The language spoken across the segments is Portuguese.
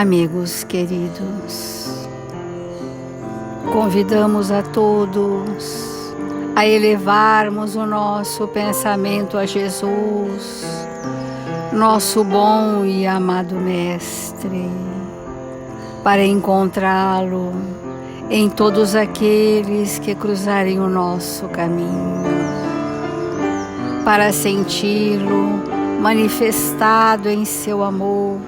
Amigos queridos, convidamos a todos a elevarmos o nosso pensamento a Jesus, nosso bom e amado Mestre, para encontrá-lo em todos aqueles que cruzarem o nosso caminho, para senti-lo manifestado em seu amor,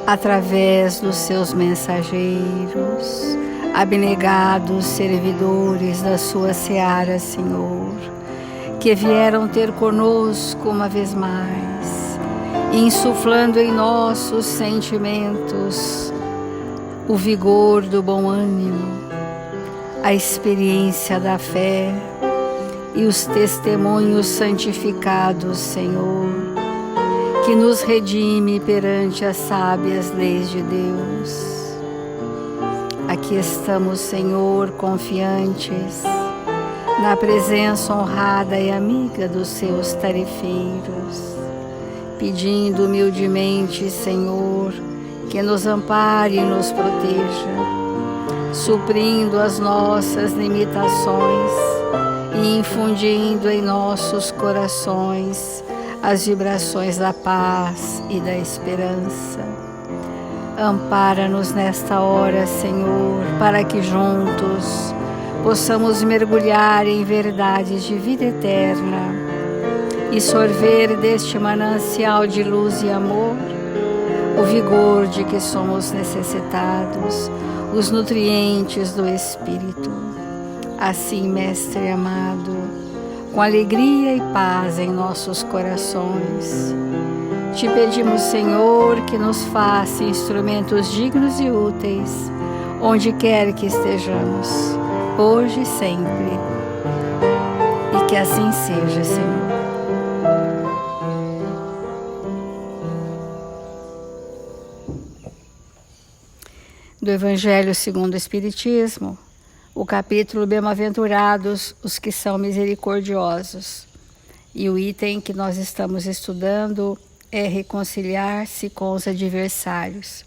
através dos seus mensageiros, abnegados servidores da sua seara, Senhor, que vieram ter conosco uma vez mais, insuflando em nossos sentimentos o vigor do bom ânimo, a experiência da fé e os testemunhos santificados, Senhor, que nos redime perante as sábias leis de Deus. Aqui estamos, Senhor, confiantes na presença honrada e amiga dos seus tarefeiros, pedindo humildemente, Senhor, que nos ampare e nos proteja, suprindo as nossas limitações e infundindo em nossos corações as vibrações da paz e da esperança. Ampara-nos nesta hora, Senhor, para que juntos possamos mergulhar em verdades de vida eterna e sorver deste manancial de luz e amor o vigor de que somos necessitados, os nutrientes do Espírito. Assim, Mestre amado, com alegria e paz em nossos corações, te pedimos, Senhor, que nos faça instrumentos dignos e úteis, onde quer que estejamos, hoje e sempre. E que assim seja, Senhor. Do Evangelho segundo o Espiritismo, o capítulo Bem-aventurados os que são misericordiosos. E o item que nós estamos estudando é reconciliar-se com os adversários.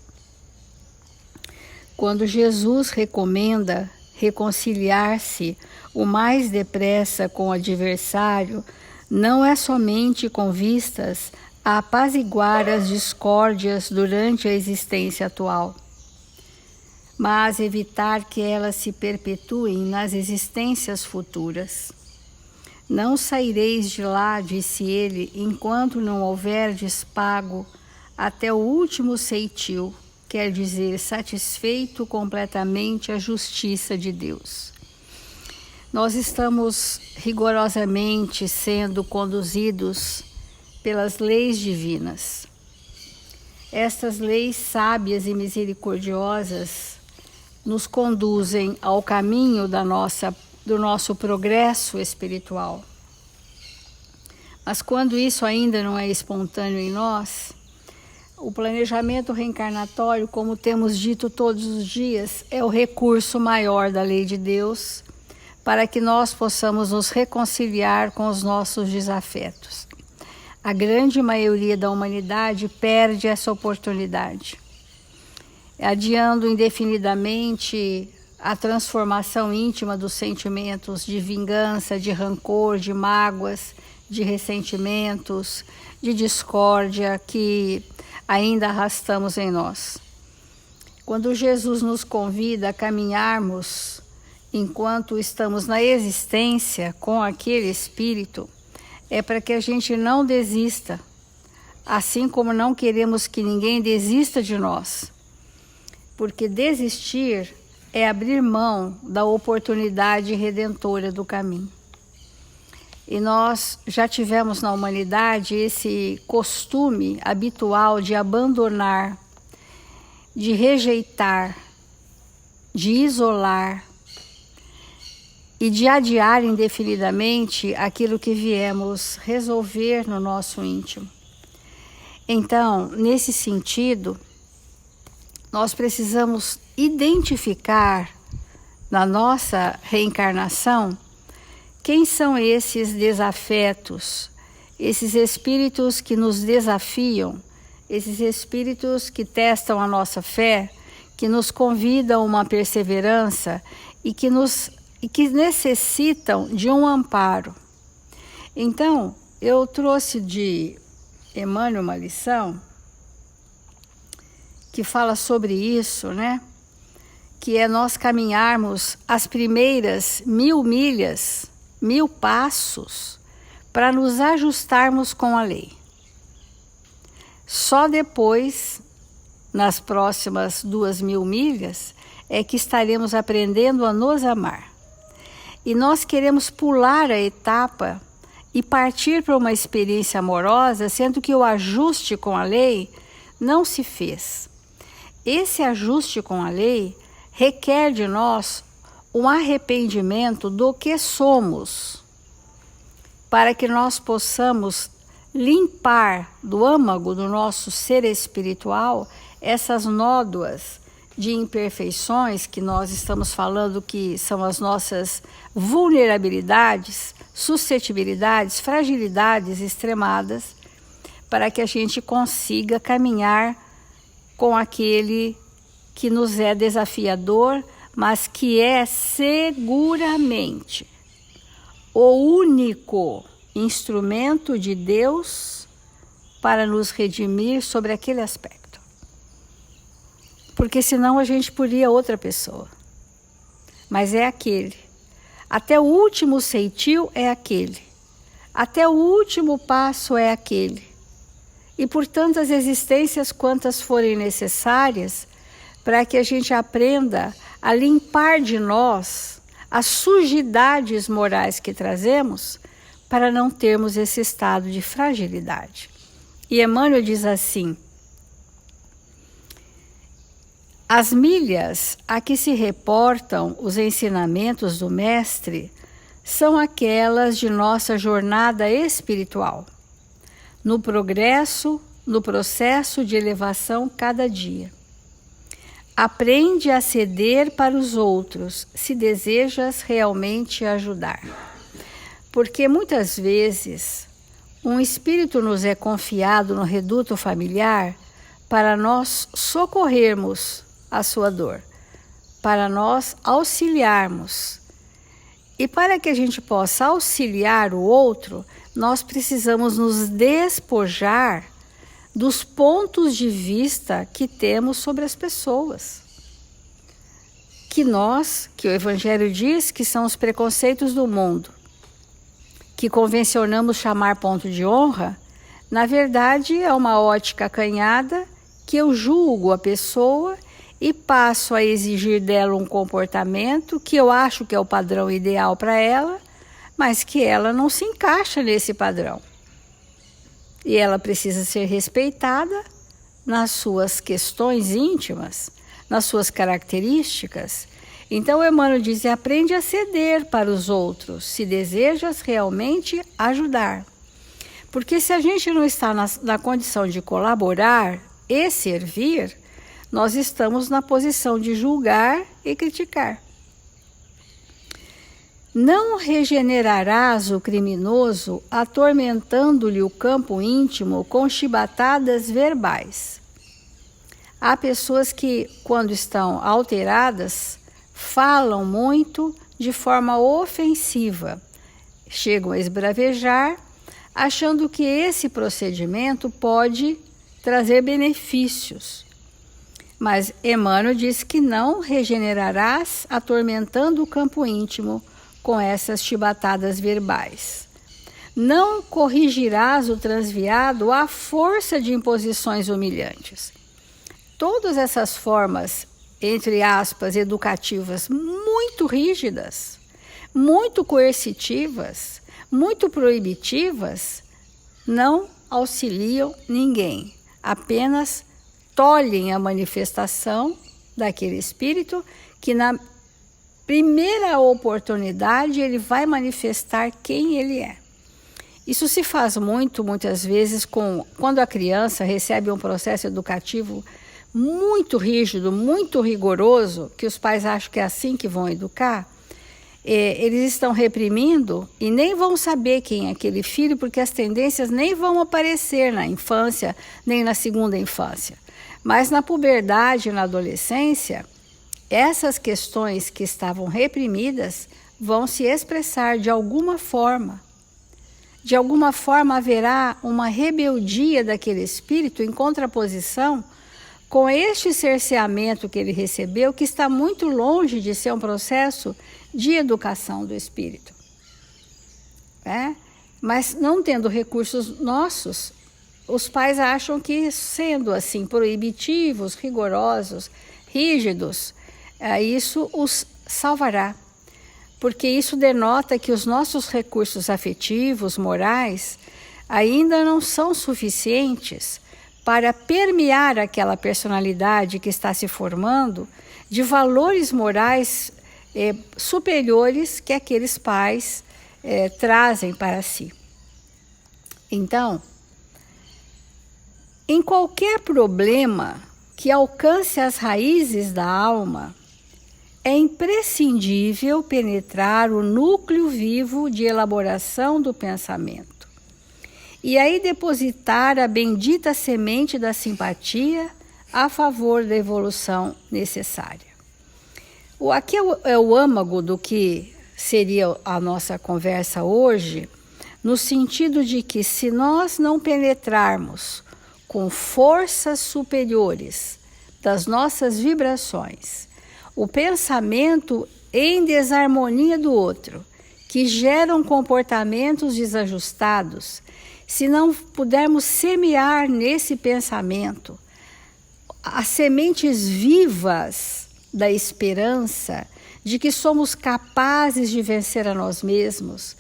Quando Jesus recomenda reconciliar-se o mais depressa com o adversário, não é somente com vistas a apaziguar as discórdias durante a existência atual, mas evitar que elas se perpetuem nas existências futuras. Não saireis de lá, disse ele, enquanto não houverdes pago até o último ceitil, quer dizer, satisfeito completamente a justiça de Deus. Nós estamos rigorosamente sendo conduzidos pelas leis divinas. Estas leis sábias e misericordiosas nos conduzem ao caminho do nosso progresso espiritual. Mas quando isso ainda não é espontâneo em nós, o planejamento reencarnatório, como temos dito todos os dias, é o recurso maior da lei de Deus para que nós possamos nos reconciliar com os nossos desafetos. A grande maioria da humanidade perde essa oportunidade, adiando indefinidamente a transformação íntima dos sentimentos de vingança, de rancor, de mágoas, de ressentimentos, de discórdia que ainda arrastamos em nós. Quando Jesus nos convida a caminharmos enquanto estamos na existência com aquele Espírito, é para que a gente não desista, assim como não queremos que ninguém desista de nós. Porque desistir é abrir mão da oportunidade redentora do caminho. E nós já tivemos na humanidade esse costume habitual de abandonar, de rejeitar, de isolar e de adiar indefinidamente aquilo que viemos resolver no nosso íntimo. Então, nesse sentido, nós precisamos identificar na nossa reencarnação quem são esses desafetos, esses espíritos que nos desafiam esses espíritos que testam a nossa fé, que nos convidam a uma perseverança e que necessitam de um amparo. Então, eu trouxe de Emmanuel uma lição que fala sobre isso, né? Que é nós caminharmos as primeiras 1000 milhas, 1000 passos, para nos ajustarmos com a lei. Só depois, nas próximas 2000 milhas, é que estaremos aprendendo a nos amar. E nós queremos pular a etapa e partir para uma experiência amorosa, sendo que o ajuste com a lei não se fez. Esse ajuste com a lei requer de nós um arrependimento do que somos, para que nós possamos limpar do âmago do nosso ser espiritual essas nódoas de imperfeições que nós estamos falando que são as nossas vulnerabilidades, suscetibilidades, fragilidades extremadas, para que a gente consiga caminhar com aquele que nos é desafiador, mas que é seguramente o único instrumento de Deus para nos redimir sobre aquele aspecto. Porque senão a gente poria outra pessoa. Mas é aquele. Até o último ceitil é aquele. Até o último passo é aquele. E por tantas existências quantas forem necessárias, para que a gente aprenda a limpar de nós as sujidades morais que trazemos, para não termos esse estado de fragilidade. E Emmanuel diz assim: as milhas a que se reportam os ensinamentos do Mestre são aquelas de nossa jornada espiritual, no progresso, no processo de elevação cada dia. Aprende a ceder para os outros, se desejas realmente ajudar. Porque muitas vezes um espírito nos é confiado no reduto familiar para nós socorrermos a sua dor, para nós auxiliarmos. E para que a gente possa auxiliar o outro, nós precisamos nos despojar dos pontos de vista que temos sobre as pessoas. Que o Evangelho diz que são os preconceitos do mundo, que convencionamos chamar ponto de honra, na verdade é uma ótica acanhada que eu julgo a pessoa e passo a exigir dela um comportamento que eu acho que é o padrão ideal para ela, mas que ela não se encaixa nesse padrão. E ela precisa ser respeitada nas suas questões íntimas, nas suas características. Então Emmanuel diz: aprende a ceder para os outros, se desejas realmente ajudar. Porque se a gente não está na condição de colaborar e servir, nós estamos na posição de julgar e criticar. Não regenerarás o criminoso atormentando-lhe o campo íntimo com chibatadas verbais. Há pessoas que, quando estão alteradas, falam muito de forma ofensiva, chegam a esbravejar, achando que esse procedimento pode trazer benefícios. Mas Emmanuel diz que não regenerarás atormentando o campo íntimo com essas chibatadas verbais. Não corrigirás o transviado à força de imposições humilhantes. Todas essas formas, entre aspas, educativas, muito rígidas, muito coercitivas, muito proibitivas, não auxiliam ninguém, apenas tolhem a manifestação daquele espírito que na primeira oportunidade ele vai manifestar quem ele é. Isso se faz muitas vezes quando a criança recebe um processo educativo muito rígido, muito rigoroso, que os pais acham que é assim que vão educar. eles estão reprimindo e nem vão saber quem é aquele filho, porque as tendências nem vão aparecer na infância, nem na segunda infância. Mas na puberdade e na adolescência, essas questões que estavam reprimidas vão se expressar de alguma forma. De alguma forma haverá uma rebeldia daquele espírito em contraposição com este cerceamento que ele recebeu, que está muito longe de ser um processo de educação do espírito. Mas não tendo recursos nossos, os pais acham que, sendo assim proibitivos, rigorosos, rígidos, isso os salvará. Porque isso denota que os nossos recursos afetivos, morais, ainda não são suficientes para permear aquela personalidade que está se formando de valores morais superiores que aqueles pais trazem para si. Então, em qualquer problema que alcance as raízes da alma, é imprescindível penetrar o núcleo vivo de elaboração do pensamento e aí depositar a bendita semente da simpatia a favor da evolução necessária. Aqui é o âmago do que seria a nossa conversa hoje, no sentido de que se nós não penetrarmos com forças superiores das nossas vibrações, o pensamento em desarmonia do outro, que geram comportamentos desajustados, se não pudermos semear nesse pensamento as sementes vivas da esperança, de que somos capazes de vencer a nós mesmos,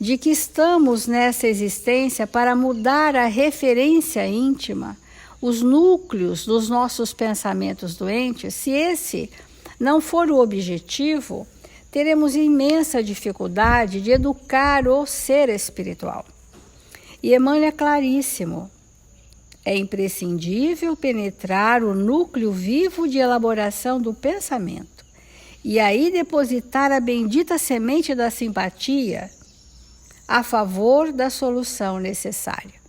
de que estamos nessa existência para mudar a referência íntima, os núcleos dos nossos pensamentos doentes, se esse não for o objetivo, teremos imensa dificuldade de educar o ser espiritual. E Emmanuel é claríssimo: é imprescindível penetrar o núcleo vivo de elaboração do pensamento e aí depositar a bendita semente da simpatia a favor da solução necessária.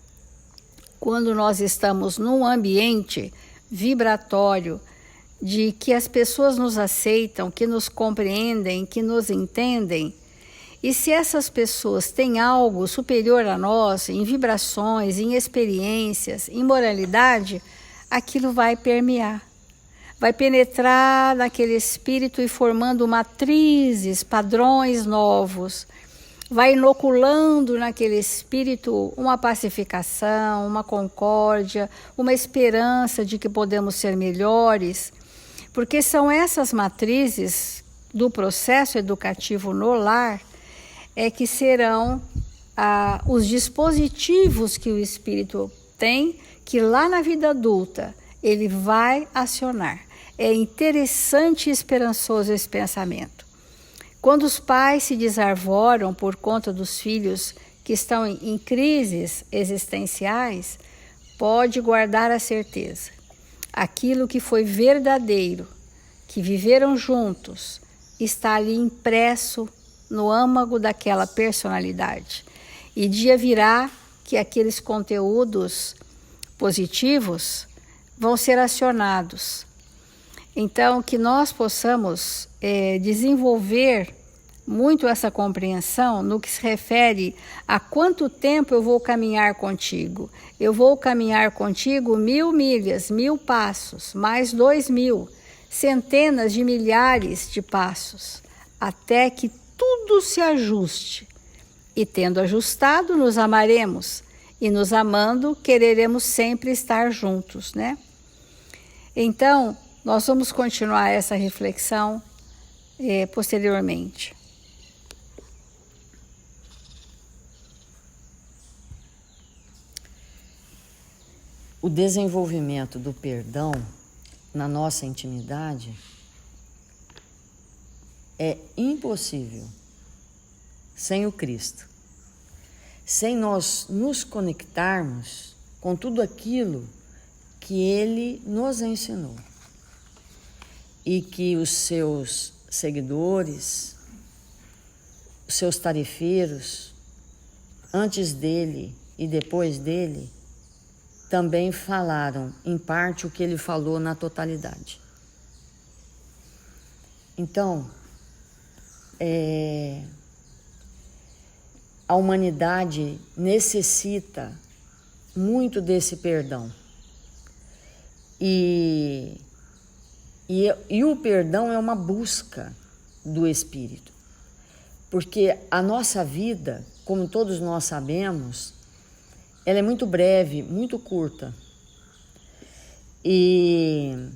Quando nós estamos num ambiente vibratório de que as pessoas nos aceitam, que nos compreendem, que nos entendem, e se essas pessoas têm algo superior a nós, em vibrações, em experiências, em moralidade, aquilo vai permear, vai penetrar naquele espírito e formando matrizes, padrões novos, vai inoculando naquele espírito uma pacificação, uma concórdia, uma esperança de que podemos ser melhores, porque são essas matrizes do processo educativo no lar que serão os dispositivos que o espírito tem, que lá na vida adulta ele vai acionar. É interessante e esperançoso esse pensamento. Quando os pais se desarvoram por conta dos filhos que estão em crises existenciais, pode guardar a certeza. Aquilo que foi verdadeiro, que viveram juntos, está ali impresso no âmago daquela personalidade. E dia virá que aqueles conteúdos positivos vão ser acionados. Então, que nós possamos desenvolver muito essa compreensão no que se refere a quanto tempo eu vou caminhar contigo. Eu vou caminhar contigo 1000 milhas, 1000 passos, mais 2000, centenas de milhares de passos, até que tudo se ajuste. E tendo ajustado, nos amaremos. E nos amando, quereremos sempre estar juntos, né? Então, nós vamos continuar essa reflexão posteriormente. O desenvolvimento do perdão na nossa intimidade é impossível sem o Cristo, sem nós nos conectarmos com tudo aquilo que Ele nos ensinou e que os seus seguidores os seus tarefeiros, antes dele e depois dele, também falaram em parte o que ele falou na totalidade. Então, a humanidade necessita muito desse perdão. E o perdão é uma busca do Espírito. Porque a nossa vida, como todos nós sabemos, ela é muito breve, muito curta. E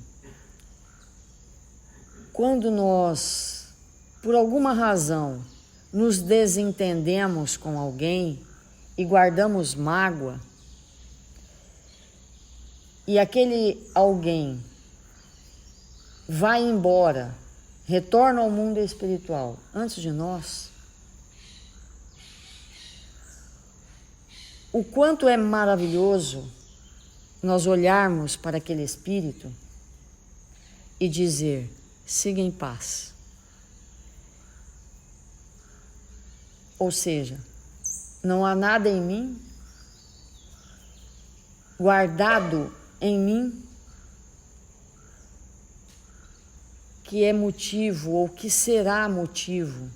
quando nós, por alguma razão, nos desentendemos com alguém e guardamos mágoa, e aquele alguém vai embora, retorna ao mundo espiritual antes de nós, o quanto é maravilhoso nós olharmos para aquele espírito e dizer: siga em paz. Ou seja, não há nada em mim, guardado em mim, que é motivo ou que será motivo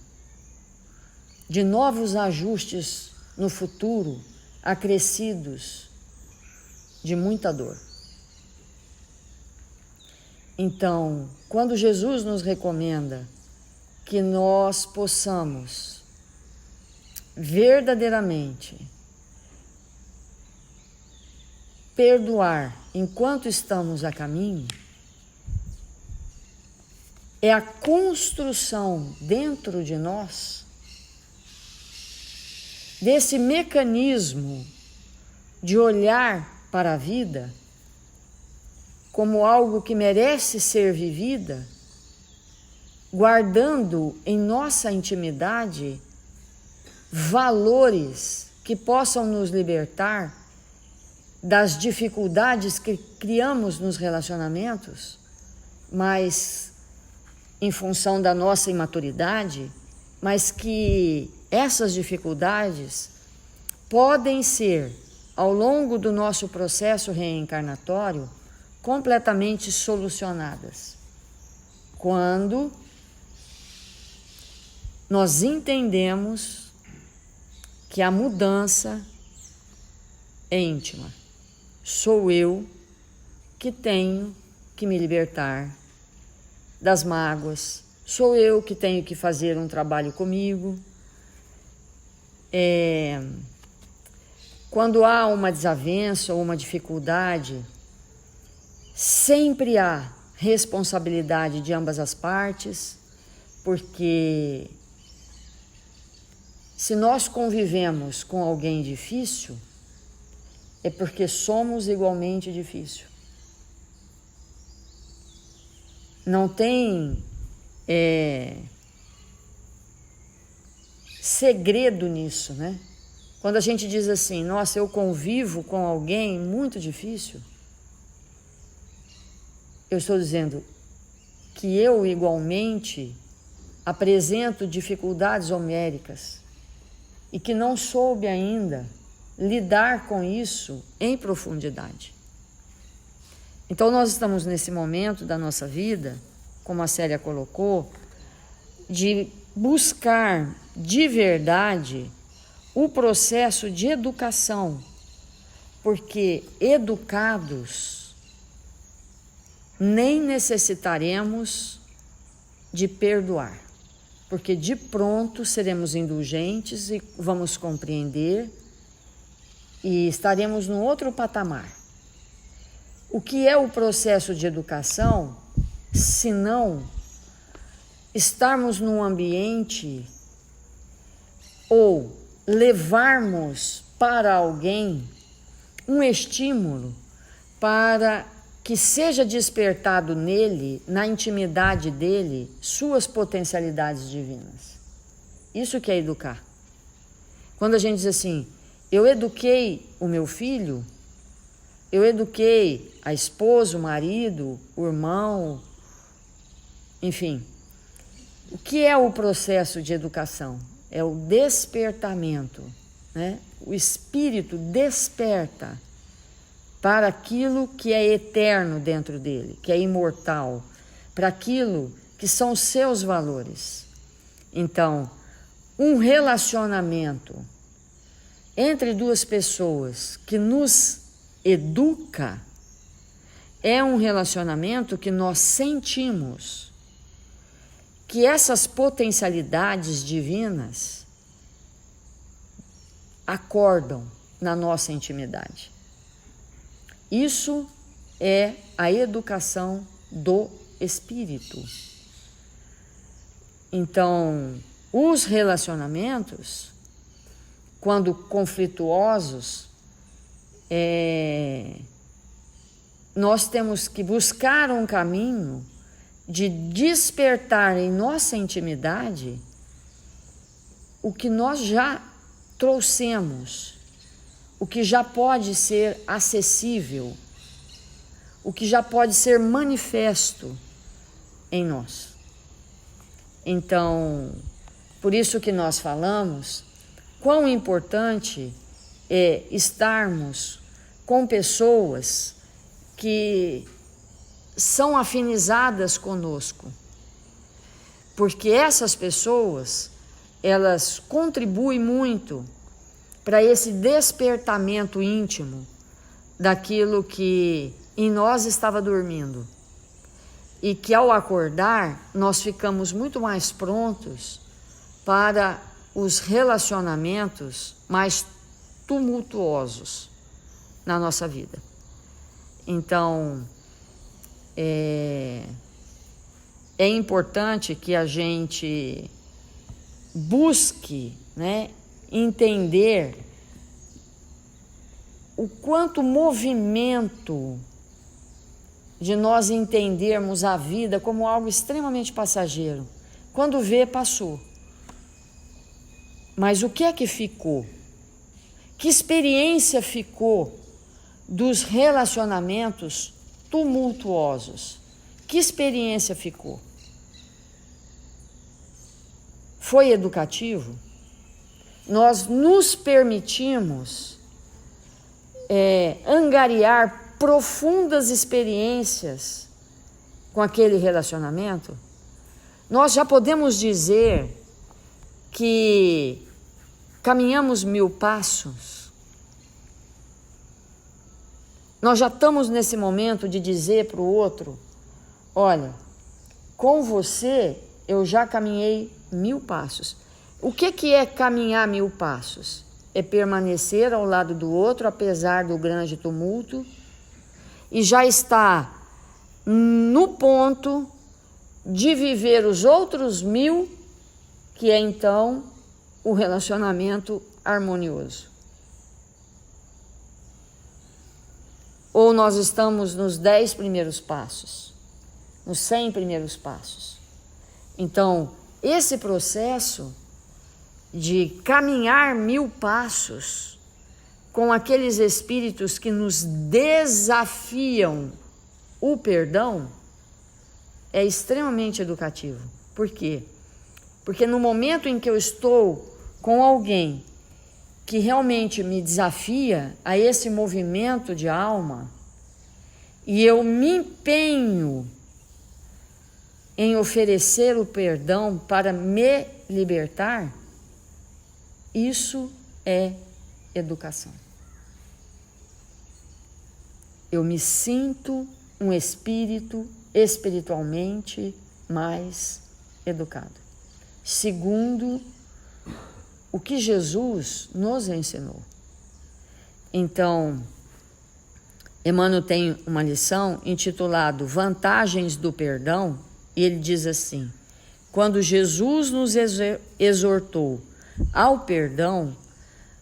de novos ajustes no futuro, acrescidos de muita dor. Então, quando Jesus nos recomenda que nós possamos verdadeiramente perdoar enquanto estamos a caminho, é a construção dentro de nós desse mecanismo de olhar para a vida como algo que merece ser vivida, guardando em nossa intimidade valores que possam nos libertar das dificuldades que criamos nos relacionamentos, mas em função da nossa imaturidade, mas que essas dificuldades podem ser, ao longo do nosso processo reencarnatório, completamente solucionadas, quando nós entendemos que a mudança é íntima. Sou eu que tenho que me libertar das mágoas, sou eu que tenho que fazer um trabalho comigo. Quando há uma desavença ou uma dificuldade, sempre há responsabilidade de ambas as partes, porque se nós convivemos com alguém difícil, é porque somos igualmente difícil. Não tem segredo nisso, né? Quando a gente diz assim, nossa, eu convivo com alguém muito difícil, eu estou dizendo que eu igualmente apresento dificuldades homéricas e que não soube ainda lidar com isso em profundidade. Então nós estamos nesse momento da nossa vida, como a Célia colocou, de buscar de verdade o processo de educação, porque educados nem necessitaremos de perdoar, porque de pronto seremos indulgentes e vamos compreender e estaremos num outro patamar. O que é o processo de educação, se não estarmos num ambiente ou levarmos para alguém um estímulo para que seja despertado nele, na intimidade dele, suas potencialidades divinas. Isso que é educar. Quando a gente diz assim, eu eduquei o meu filho, eu eduquei a esposa, o marido, o irmão, enfim. O que é o processo de educação? é o despertamento, né? O espírito desperta para aquilo que é eterno dentro dele, que é imortal, para aquilo que são seus valores. Então, um relacionamento entre duas pessoas que nos educa é um relacionamento que nós sentimos que essas potencialidades divinas acordam na nossa intimidade. Isso é a educação do espírito. Então, os relacionamentos, quando conflituosos, nós temos que buscar um caminho de despertar em nossa intimidade o que nós já trouxemos, o que já pode ser acessível, o que já pode ser manifesto em nós. Então, por isso que nós falamos quão importante é estarmos com pessoas que são afinizadas conosco, porque essas pessoas, elas contribuem muito para esse despertamento íntimo daquilo que em nós estava dormindo, e que ao acordar nós ficamos muito mais prontos para os relacionamentos mais tumultuosos na nossa vida. Então, é importante que a gente busque, né, entender o quanto movimento de nós entendermos a vida como algo extremamente passageiro. Quando vê, passou. Mas o que é que ficou? Que experiência ficou dos relacionamentos tumultuosos? Que experiência ficou? Foi educativo? Nós nos permitimos angariar profundas experiências com aquele relacionamento? Nós já podemos dizer que caminhamos 1000 passos? Nós já estamos nesse momento de dizer para o outro: olha, com você eu já caminhei 1000 passos. O que é caminhar 1000 passos? É permanecer ao lado do outro, apesar do grande tumulto, e já está no ponto de viver os outros 1000, que é então o relacionamento harmonioso. Ou nós estamos nos 10 primeiros passos, nos 100 primeiros passos. Então, esse processo de caminhar 1000 passos com aqueles espíritos que nos desafiam o perdão é extremamente educativo. Por quê? Porque no momento em que eu estou com alguém que realmente me desafia a esse movimento de alma, e eu me empenho em oferecer o perdão para me libertar, isso é educação. Eu me sinto um espírito espiritualmente mais educado, segundo o que Jesus nos ensinou. Então, Emmanuel tem uma lição intitulada Vantagens do Perdão, e ele diz assim: quando Jesus nos exortou ao perdão,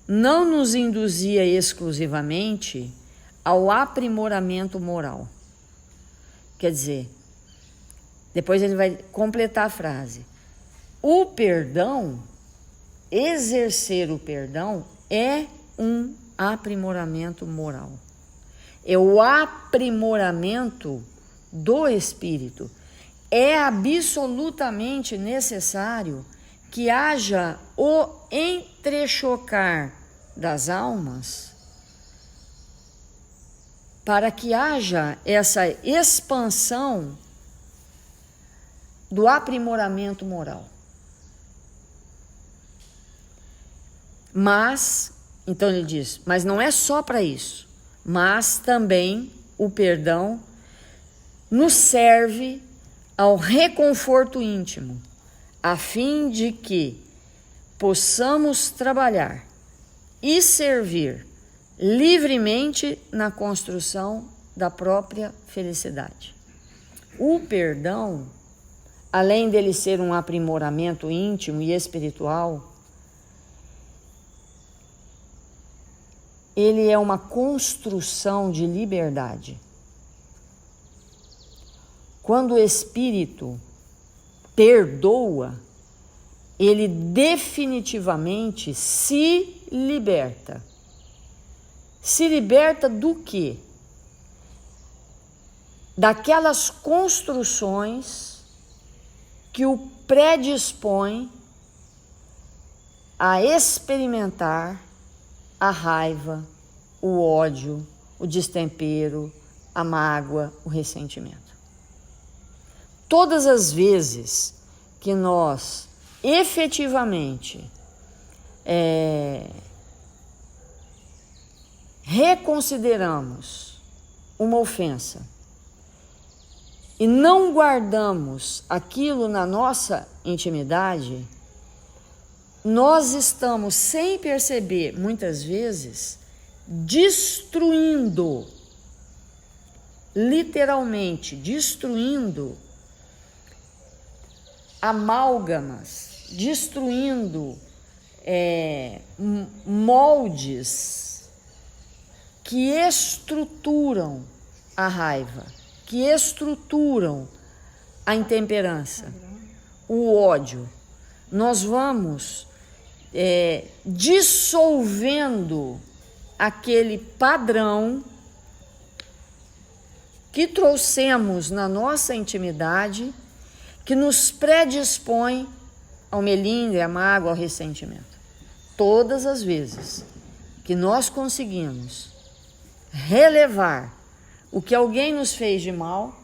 não nos induzia exclusivamente ao aprimoramento moral. Quer dizer, depois ele vai completar a frase: o perdão, exercer o perdão é um aprimoramento moral. É o aprimoramento do espírito. É absolutamente necessário que haja o entrechocar das almas, para que haja essa expansão do aprimoramento moral. Mas, então ele diz, mas não é só para isso, mas também o perdão nos serve ao reconforto íntimo, a fim de que possamos trabalhar e servir livremente na construção da própria felicidade. O perdão, além dele ser um aprimoramento íntimo e espiritual, ele é uma construção de liberdade. Quando o espírito perdoa, ele definitivamente se liberta. Se liberta do quê? Daquelas construções que o predispõem a experimentar a raiva, o ódio, o destempero, a mágoa, o ressentimento. Todas as vezes que nós efetivamente reconsideramos uma ofensa e não guardamos aquilo na nossa intimidade, nós estamos, sem perceber, muitas vezes, destruindo, literalmente destruindo amálgamas, destruindo moldes que estruturam a raiva, que estruturam a intemperança, o ódio. Nós vamos dissolvendo aquele padrão que trouxemos na nossa intimidade, que nos predispõe ao melindre, à mágoa, ao ressentimento. Todas as vezes que nós conseguimos relevar o que alguém nos fez de mal,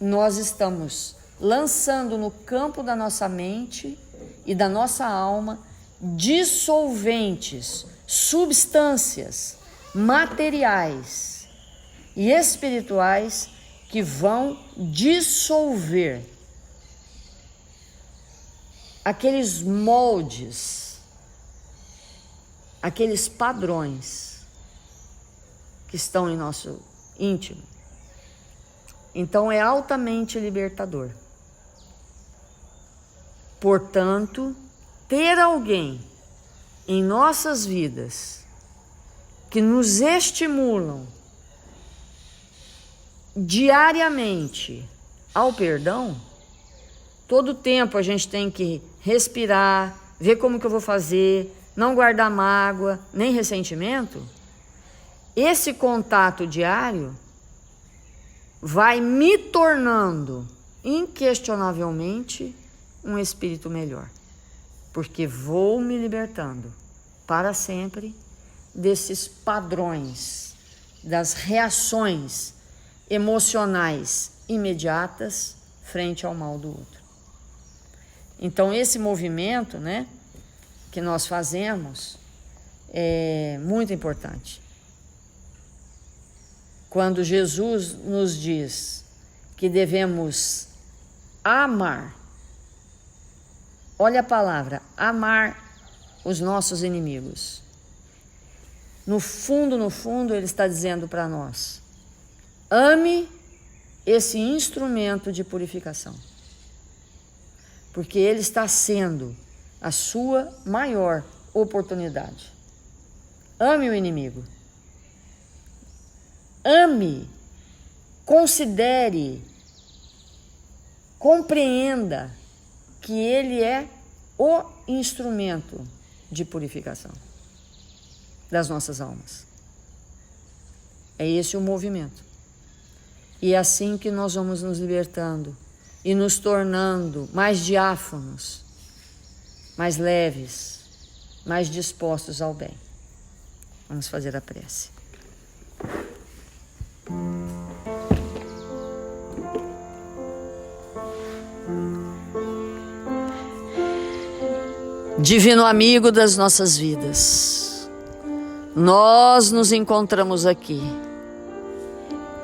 nós estamos lançando no campo da nossa mente e da nossa alma dissolventes, substâncias materiais e espirituais que vão dissolver aqueles moldes, aqueles padrões que estão em nosso íntimo. Então é altamente libertador. Portanto, ter alguém em nossas vidas que nos estimulam diariamente ao perdão, todo tempo a gente tem que respirar, ver como que eu vou fazer, não guardar mágoa, nem ressentimento. Esse contato diário vai me tornando inquestionavelmente um espírito melhor, porque vou me libertando para sempre desses padrões, das reações emocionais imediatas frente ao mal do outro. Então esse movimento, que nós fazemos é muito importante. Quando Jesus nos diz que devemos amar, olha a palavra, amar os nossos inimigos. No fundo, ele está dizendo para nós, ame esse instrumento de purificação, porque ele está sendo a sua maior oportunidade. Ame o inimigo. Ame, considere, compreenda que ele é o instrumento de purificação das nossas almas. É esse o movimento. E é assim que nós vamos nos libertando e nos tornando mais diáfanos mais leves, mais dispostos ao bem. Vamos fazer a prece. Divino amigo das nossas vidas, nós nos encontramos aqui,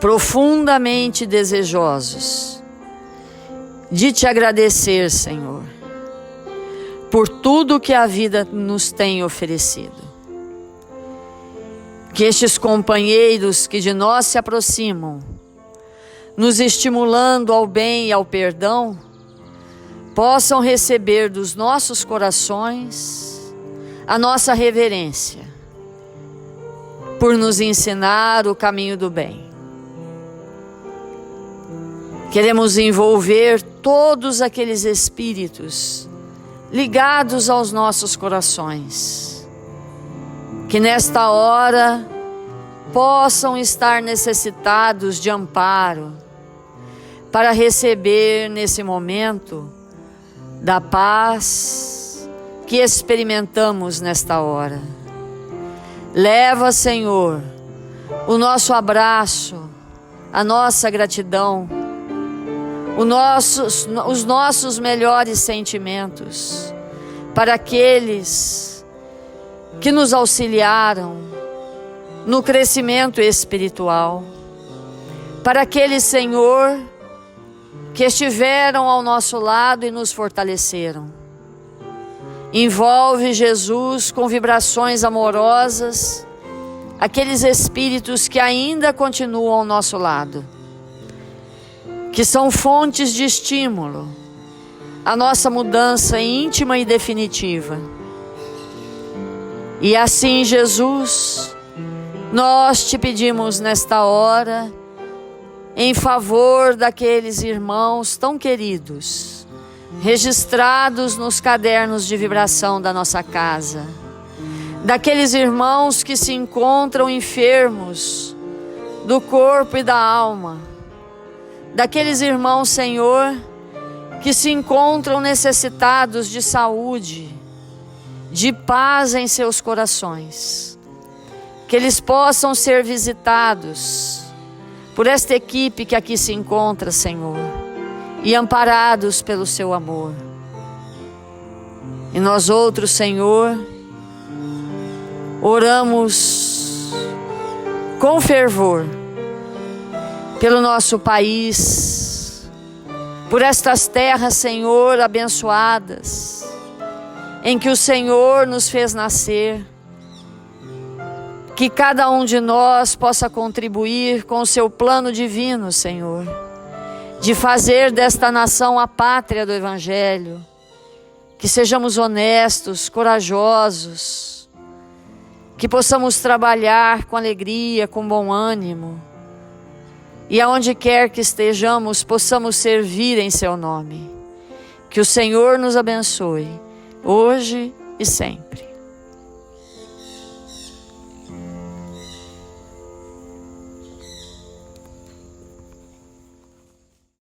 profundamente desejosos de te agradecer, Senhor, por tudo que a vida nos tem oferecido. Que estes companheiros que de nós se aproximam, nos estimulando ao bem e ao perdão, possam receber dos nossos corações a nossa reverência, por nos ensinar o caminho do bem. Queremos envolver todos aqueles espíritos ligados aos nossos corações, que nesta hora possam estar necessitados de amparo, para receber nesse momento da paz que experimentamos nesta hora. Leva, Senhor, o nosso abraço, a nossa gratidão, os nossos melhores sentimentos para aqueles que nos auxiliaram no crescimento espiritual, para aqueles, Senhor, que estiveram ao nosso lado e nos fortaleceram. Envolve, Jesus, com vibrações amorosas aqueles espíritos que ainda continuam ao nosso lado, que são fontes de estímulo à nossa mudança íntima e definitiva. E assim, Jesus, nós te pedimos nesta hora, em favor daqueles irmãos tão queridos, registrados nos cadernos de vibração da nossa casa, daqueles irmãos que se encontram enfermos do corpo e da alma, daqueles irmãos, Senhor, que se encontram necessitados de saúde, de paz em seus corações, que eles possam ser visitados por esta equipe que aqui se encontra, Senhor, e amparados pelo seu amor. E nós outros, Senhor, oramos com fervor pelo nosso país, por estas terras, Senhor, abençoadas, em que o Senhor nos fez nascer. Que cada um de nós possa contribuir com o seu plano divino, Senhor, de fazer desta nação a pátria do Evangelho. Que sejamos honestos, corajosos, que possamos trabalhar com alegria, com bom ânimo, e aonde quer que estejamos, possamos servir em seu nome. Que o Senhor nos abençoe, hoje e sempre.